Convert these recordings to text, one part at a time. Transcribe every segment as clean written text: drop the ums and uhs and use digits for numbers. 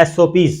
SOPs,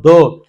2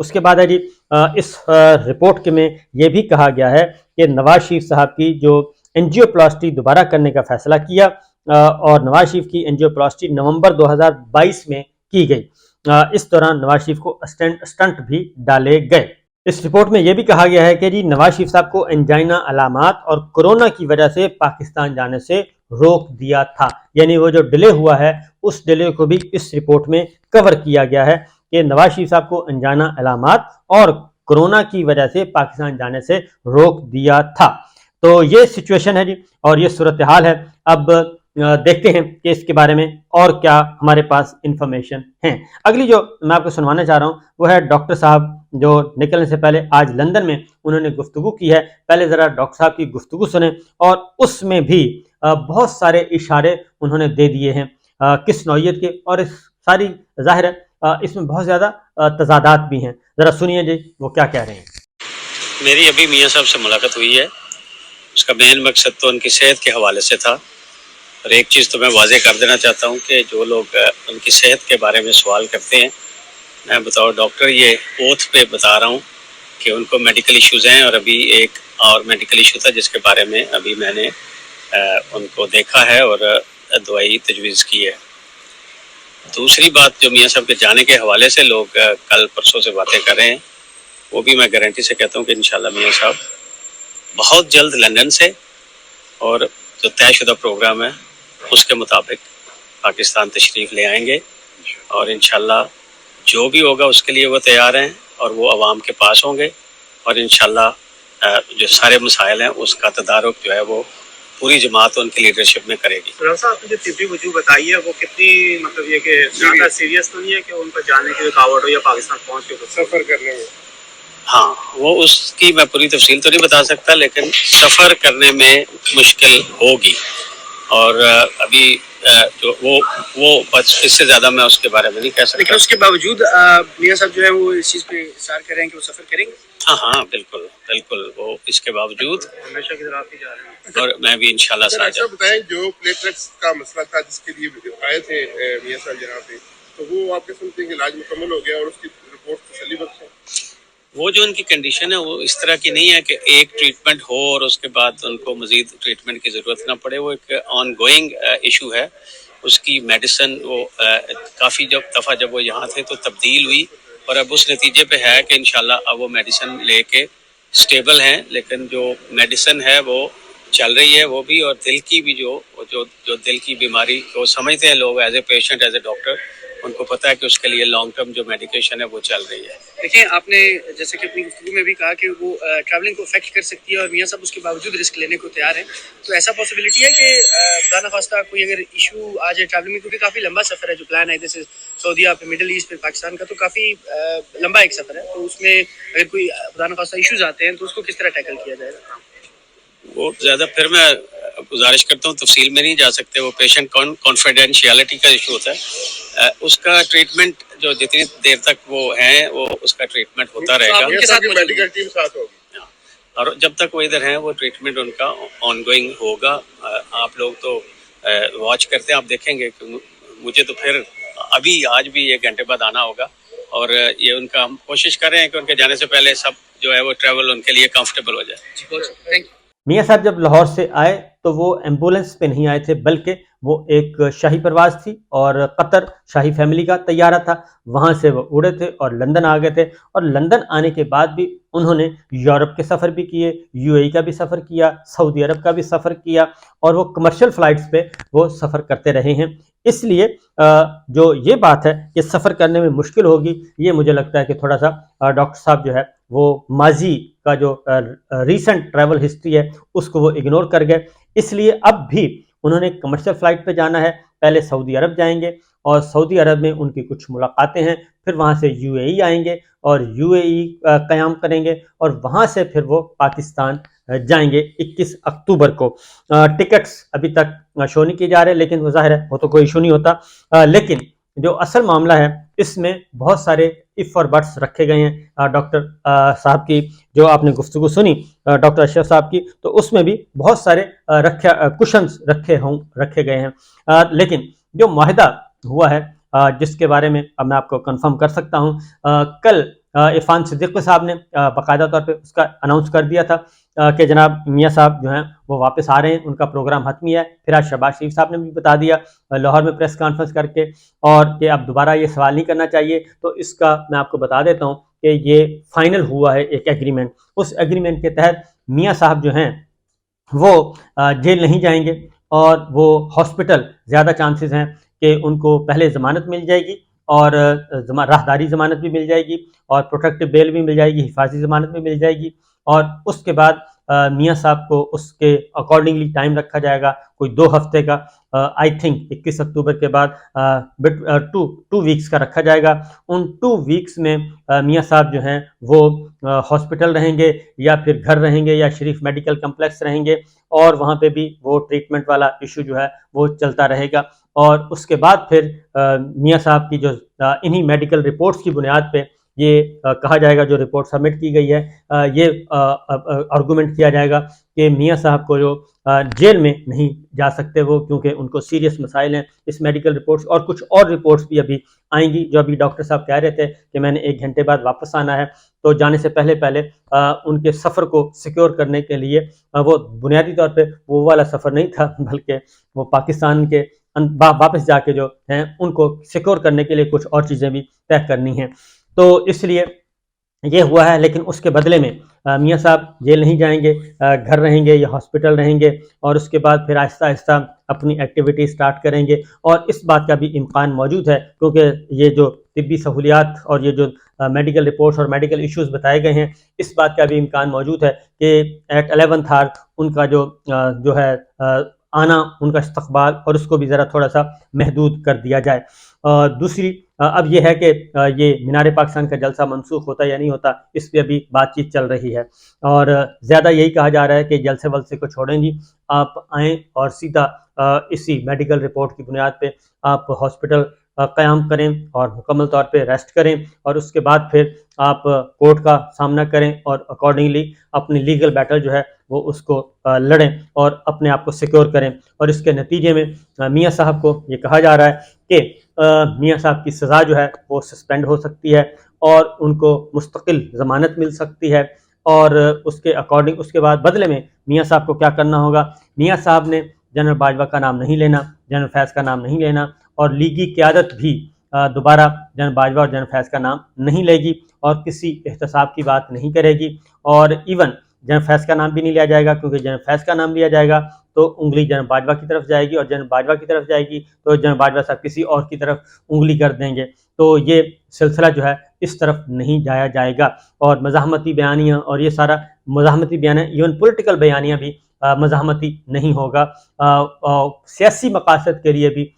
اس کے بعد ہے جی اس رپورٹ کے میں یہ بھی کہا گیا ہے کہ نواز شریف صاحب کی جو اینجیوپلاسٹی دوبارہ کرنے کا فیصلہ کیا اور نواز شریف کی اینجیوپلاسٹی نومبر 2022 میں کی گئی. اس دوران نواز شریف کو اسٹنٹ بھی ڈالے گئے. اس رپورٹ میں یہ بھی کہا گیا ہے کہ جی نواز شریف صاحب کو انجائنا علامات اور کورونا کی وجہ سے پاکستان جانے سے روک دیا تھا. یعنی وہ جو ڈیلے ہوا ہے اس ڈیلے کو بھی اس رپورٹ میں کور کیا گیا ہے کہ نواز شریف صاحب کو انجائنا علامات اور کورونا کی وجہ سے پاکستان جانے سے روک دیا تھا. تو یہ سچویشن ہے جی اور یہ صورتحال ہے. اب دیکھتے ہیں کہ اس کے بارے میں اور کیا ہمارے پاس انفارمیشن ہیں. اگلی جو میں آپ کو سنوانا چاہ رہا ہوں وہ ہے ڈاکٹر صاحب جو نکلنے سے پہلے آج لندن میں انہوں نے گفتگو کی ہے. پہلے ذرا ڈاکٹر صاحب کی گفتگو سنیں اور اس میں بھی بہت سارے اشارے انہوں نے دے دیے ہیں کس نوعیت کے, اور اس ساری ظاہر ہے اس میں بہت زیادہ تضادات بھی ہیں. ذرا سنیے جی وہ کیا کہہ رہے ہیں. میری ابھی میاں صاحب سے ملاقات ہوئی ہے. اس کا مین مقصد تو ان کی صحت کے حوالے سے تھا. اور ایک چیز تو میں واضح کر دینا چاہتا ہوں کہ جو لوگ ان کی صحت کے بارے میں سوال کرتے ہیں, میں بطور ڈاکٹر یہ اوتھ پہ بتا رہا ہوں کہ ان کو میڈیکل ایشوز ہیں. اور ابھی ایک اور میڈیکل ایشو تھا جس کے بارے میں ابھی میں نے ان کو دیکھا ہے اور دوائی تجویز کی ہے. دوسری بات جو میاں صاحب کے جانے کے حوالے سے لوگ کل پرسوں سے باتیں کر رہے ہیں, وہ بھی میں گارنٹی سے کہتا ہوں کہ انشاءاللہ میاں صاحب بہت جلد لندن سے اور جو طے شدہ پروگرام ہے اس کے مطابق پاکستان تشریف لے آئیں گے. اور انشاءاللہ جو بھی ہوگا اس کے لیے وہ تیار ہیں اور وہ عوام کے پاس ہوں گے. اور انشاءاللہ جو سارے مسائل ہیں اس کا تدارک جو ہے وہ پوری جماعت ان کی لیڈرشپ میں کرے گی. ڈاکٹر صاحب آپ نے جو طبی وجوہ بتائی ہے وہ کتنی مطلب یہ کہ زیادہ سیریس تو نہیں ہے کہ ان پر جانے کی رکاوٹ ہو یا پاکستان پہنچ کے سفر کرنے میں؟ ہاں, وہ اس کی میں پوری تفصیل تو نہیں بتا سکتا, لیکن سفر کرنے میں مشکل ہوگی. اور ابھی جو وہ بس اس سے زیادہ میں اس کے بارے میں نہیں کہہ سکتا. لیکن اس کے باوجود میاں صاحب جو ہے وہ اس چیز پہ اصرار کر رہے ہیں کہ وہ سفر کریں گے. ہاں بالکل بالکل, وہ اس کے باوجود ہمیشہ کی طرح آپ ہی جا رہے ہیں. اور میں بھی انشاءاللہ ساتھ جاؤں. بتائیں جو پلیٹلیٹس کا مسئلہ تھا جس کے لیے آئے تھے میاں صاحب یہاں پہ, تو وہ آپ کے سمجھتے ہیں کہ علاج مکمل ہو گیا اور اس کی رپورٹ تسلی بخش ہے؟ وہ جو ان کی کنڈیشن ہے وہ اس طرح کی نہیں ہے کہ ایک ٹریٹمنٹ ہو اور اس کے بعد ان کو مزید ٹریٹمنٹ کی ضرورت نہ پڑے. وہ ایک آن گوئنگ ایشو ہے. اس کی میڈیسن وہ کافی دفعہ جب وہ یہاں تھے تو تبدیل ہوئی اور اب اس نتیجے پہ ہے کہ انشاءاللہ اب وہ میڈیسن لے کے سٹیبل ہیں. لیکن جو میڈیسن ہے وہ چل رہی ہے وہ بھی, اور دل کی بھی جو دل کی بیماری کو سمجھتے ہیں لوگ as a patient as a doctor, ان کو پتہ ہے کہ اس کے لیے لانگ ٹرم جو میڈیکیشن ہے وہ چل رہی ہے. دیکھیں آپ نے جیسے کہ اپنی گفتگو میں بھی کہا کہ وہ ٹریولنگ کو افیکٹ کر سکتی ہے اور میاں صاحب اس کے باوجود رسک لینے کو تیار ہیں. تو ایسا پاسبلٹی ہے کہ خدا نخواستہ کوئی اگر ایشو آ جائے ٹریولنگ میں, کیونکہ کافی لمبا سفر ہے جو پلان ہے جیسے سعودیہ پہ مڈل ایسٹ پہ پاکستان کا, تو کافی لمبا ایک سفر ہے. تو اس میں اگر کوئی خدا نخواستہ ایشوز آتے ہیں تو اس کو کس طرح ٹیکل کیا جائے گا؟ وہ زیادہ پھر میں گزارش کرتا ہوں تفصیل میں نہیں جا سکتے. وہ پیشنٹ کانفیڈینشیلٹی کا ایشو ہوتا ہے. اس کا ٹریٹمنٹ جو جتنی دیر تک وہ ہیں وہ اس کا ٹریٹمنٹ ہوتا رہے گا. میاں صاحب کی میڈیکل ٹیم ساتھ ہوگی اور جب تک وہ ادھر ہیں وہ ٹریٹمنٹ ان کا آن گوئنگ ہوگا. آپ لوگ تو واچ کرتے ہیں, آپ دیکھیں گے کہ مجھے تو پھر ابھی آج بھی 1 گھنٹے بعد آنا ہوگا. اور یہ ان کا ہم کوشش کر رہے ہیں کہ ان کے جانے سے پہلے سب جو ہے وہ ٹریول ان کے لیے کمفرٹیبل ہو جائے. میاں صاحب جب لاہور سے آئے تو وہ ایمبولنس پہ نہیں آئے تھے بلکہ وہ ایک شاہی پرواز تھی اور قطر شاہی فیملی کا طیارہ تھا, وہاں سے وہ اڑے تھے اور لندن آ گئے تھے. اور لندن آنے کے بعد بھی انہوں نے یورپ کے سفر بھی کیے, یو اے ای کا بھی سفر کیا, سعودی عرب کا بھی سفر کیا, اور وہ کمرشل فلائٹس پہ وہ سفر کرتے رہے ہیں. اس لیے جو یہ بات ہے کہ سفر کرنے میں مشکل ہوگی, یہ مجھے لگتا ہے کہ تھوڑا سا ڈاکٹر صاحب جو ہے وہ ماضی کا جو ریسنٹ ٹریول ہسٹری ہے اس کو وہ اگنور کر گئے. اس لیے اب بھی انہوں نے کمرشل فلائٹ پہ جانا ہے. پہلے سعودی عرب جائیں گے اور سعودی عرب میں ان کی کچھ ملاقاتیں ہیں, پھر وہاں سے یو اے ای آئیں گے اور یو اے ای قیام کریں گے, اور وہاں سے پھر وہ پاکستان جائیں گے 21 اکتوبر کو. ٹکٹس ابھی تک شو نہیں کیے جا رہے, لیکن وہ ظاہر ہے وہ تو کوئی ایشو نہیں ہوتا. لیکن جو اصل معاملہ ہے اس میں بہت سارے اف اور بٹس رکھے گئے ہیں. ڈاکٹر صاحب کی جو آپ نے گفتگو سنی ڈاکٹر اشرف صاحب کی, تو اس میں بھی بہت سارے کوشنز رکھے گئے ہیں. لیکن جو معاہدہ ہوا ہے جس کے بارے میں اب میں آپ کو کنفرم کر سکتا ہوں, کل عرفان صدیقی صاحب نے باقاعدہ طور پہ اس کا اناؤنس کر دیا تھا کہ جناب میاں صاحب جو ہیں وہ واپس آ رہے ہیں، ان کا پروگرام حتمی ہے۔ پھر آج شہباز شریف صاحب نے بھی بتا دیا لاہور میں پریس کانفرنس کر کے، اور کہ اب دوبارہ یہ سوال نہیں کرنا چاہیے۔ تو اس کا میں آپ کو بتا دیتا ہوں کہ یہ فائنل ہوا ہے ایک ایگریمنٹ، اس ایگریمنٹ کے تحت میاں صاحب جو ہیں وہ جیل نہیں جائیں گے، اور وہ ہاسپٹل زیادہ چانسز ہیں کہ ان کو پہلے ضمانت مل جائے گی، اور راہداری ضمانت بھی مل جائے گی، اور پروٹیکٹیو بیل بھی مل جائے گی، حفاظتی ضمانت بھی مل جائے گی، اور اس کے بعد میاں صاحب کو اس کے اکارڈنگلی ٹائم رکھا جائے گا، کوئی 2 ہفتے کا، آئی تھنک 21 اکتوبر کے بعد 2 ویکس کا رکھا جائے گا۔ ان 2 ویکس میں میاں صاحب جو ہیں وہ ہاسپٹل رہیں گے، یا پھر گھر رہیں گے، یا شریف میڈیکل کمپلیکس رہیں گے، اور وہاں پہ بھی وہ ٹریٹمنٹ والا ایشو جو ہے وہ چلتا رہے گا۔ اور اس کے بعد پھر میاں صاحب کی جو انہی میڈیکل رپورٹس کی بنیاد پہ یہ کہا جائے گا، جو رپورٹ سبمٹ کی گئی ہے، یہ آرگومنٹ کیا جائے گا کہ میاں صاحب کو جو جیل میں نہیں جا سکتے وہ، کیونکہ ان کو سیریس مسائل ہیں اس میڈیکل رپورٹس، اور کچھ اور رپورٹس بھی ابھی آئیں گی، جو ابھی ڈاکٹر صاحب کہہ رہے تھے کہ میں نے 1 گھنٹے بعد واپس آنا ہے۔ تو جانے سے پہلے ان کے سفر کو سیکیور کرنے کے لیے، وہ بنیادی طور پہ وہ والا سفر نہیں تھا، بلکہ وہ پاکستان کے واپس جا کے جو ہیں ان کو سیکیور کرنے کے لیے کچھ اور چیزیں بھی طے کرنی ہیں۔ تو اس لیے یہ ہوا ہے، لیکن اس کے بدلے میں میاں صاحب جیل نہیں جائیں گے، گھر رہیں گے یا ہاسپٹل رہیں گے، اور اس کے بعد پھر آہستہ آہستہ اپنی ایکٹیویٹی سٹارٹ کریں گے۔ اور اس بات کا بھی امکان موجود ہے، کیونکہ یہ جو طبی سہولیات اور یہ جو میڈیکل رپورٹس اور میڈیکل ایشوز بتائے گئے ہیں، اس بات کا بھی امکان موجود ہے کہ ایٹ 11th hour ان کا جو ہے آنا، ان کا استقبال، اور اس کو بھی ذرا تھوڑا سا محدود کر دیا جائے۔ دوسری اب یہ ہے کہ یہ مینار پاکستان کا جلسہ منسوخ ہوتا یا نہیں ہوتا، اس پہ ابھی بات چیت چل رہی ہے، اور زیادہ یہی کہا جا رہا ہے کہ جلسے ولسے کو چھوڑیں جی، آپ آئیں اور سیدھا اسی میڈیکل رپورٹ کی بنیاد پہ آپ ہاسپٹل قیام کریں، اور مکمل طور پہ ریسٹ کریں، اور اس کے بعد پھر آپ کورٹ کا سامنا کریں، اور اکارڈنگلی اپنی لیگل بیٹل جو ہے وہ اس کو لڑیں، اور اپنے آپ کو سیکیور کریں۔ اور اس کے نتیجے میں میاں صاحب کو یہ کہا جا رہا ہے کہ میاں صاحب کی سزا جو ہے وہ سسپینڈ ہو سکتی ہے، اور ان کو مستقل ضمانت مل سکتی ہے، اور اس کے اکارڈنگ اس کے بعد بدلے میں میاں صاحب کو کیا کرنا ہوگا؟ میاں صاحب نے جنرل باجوہ کا نام نہیں لینا، جنرل فیض کا نام نہیں لینا، اور لیگی قیادت بھی دوبارہ جنرل باجوہ اور جنرل فیض کا نام نہیں لے گی، اور کسی احتساب کی بات نہیں کرے گی، اور ایون جنرل فیض کا نام بھی نہیں لیا جائے گا، کیونکہ جنرل فیض کا نام لیا جائے گا تو انگلی جنرل باجوہ کی طرف جائے گی، اور جنرل باجوہ کی طرف جائے گی تو جنرل باجوہ صاحب کسی اور کی طرف انگلی کر دیں گے۔ تو یہ سلسلہ جو ہے اس طرف نہیں جایا جائے گا، اور مزاحمتی بیانیاں اور یہ سارا مزاحمتی بیانیاں، ایون پولیٹیکل بیانیاں بھی مزاحمتی نہیں ہوگا۔ سیاسی مقاصد کے لیے بھی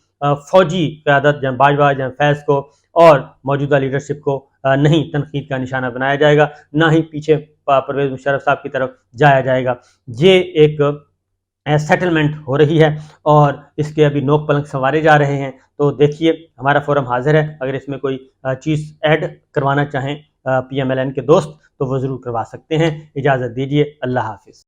فوجی قیادت جنرل باجوہ، جنرل فیض کو اور موجودہ لیڈرشپ کو نہیں تنقید کا نشانہ بنایا جائے گا، نہ ہی پیچھے پرویز مشرف صاحب کی طرف جایا جائے گا۔ یہ ایک سیٹلمنٹ ہو رہی ہے، اور اس کے ابھی نوک پلنگ سنوارے جا رہے ہیں۔ تو دیکھیے ہمارا فورم حاضر ہے، اگر اس میں کوئی چیز ایڈ کروانا چاہیں PMLN کے دوست تو وہ ضرور کروا سکتے ہیں۔ اجازت دیجیے، اللہ حافظ۔